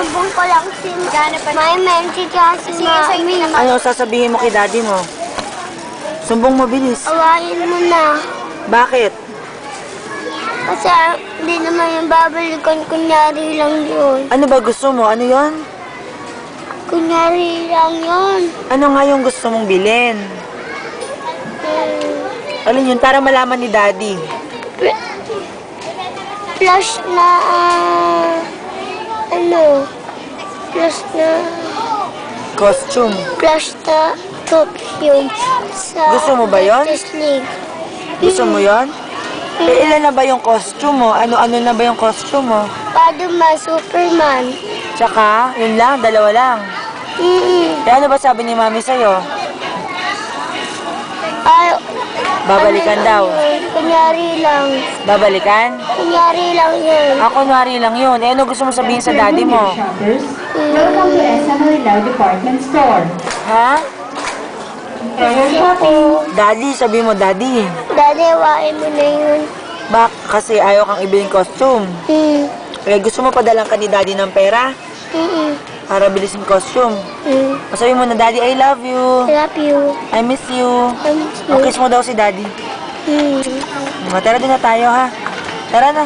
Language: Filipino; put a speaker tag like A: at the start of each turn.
A: Susumbong ko lang si May Menchi tsaka si Mami.
B: Ano sasabihin mo kay daddy mo? Sumbong mo, bilis.
A: Awayin mo na.
B: Bakit?
A: Kasi hindi naman yung babalikan. Kunyari lang yun.
B: Ano ba gusto mo? Ano yon?
A: Kunyari lang yun.
B: Ano nga yung gusto mong bilhin? Alin yun? Para malaman ni daddy.
A: Plus na, plus na,
B: Costume.
A: plus na perfume sa
B: Gusto mo ba yun?
A: Justice League.
B: Gusto mo yon? Eh, ilan na ba yung costume mo? Ano-ano na ba yung costume mo?
A: Spider-Man, Superman.
B: Tsaka, yun lang, dalawa lang. Eh, ano ba sabi ni mami sa'yo?
A: Ay,
B: Babalikan daw.
A: Kunyari lang.
B: Babalikan?
A: Kunyari lang yun.
B: Kunwari lang yun. Eh, ano gusto mo sabihin sa daddy mo?
C: Welcome to SM Marilao Department Store.
B: Ha?
A: Ako,
B: Daddy, sabi mo, daddy.
A: Daddy, hawain mo na yun.
B: Kasi ayaw kang ibilin costume. Eh, gusto mo padalang ka ni daddy ng pera? Para bilisin costume. Sabi mo na, daddy, I love you.
A: I love you.
B: I miss you.
A: I miss you.
B: Kiss mo daw si daddy. Tara din na tayo, ha? Tara na.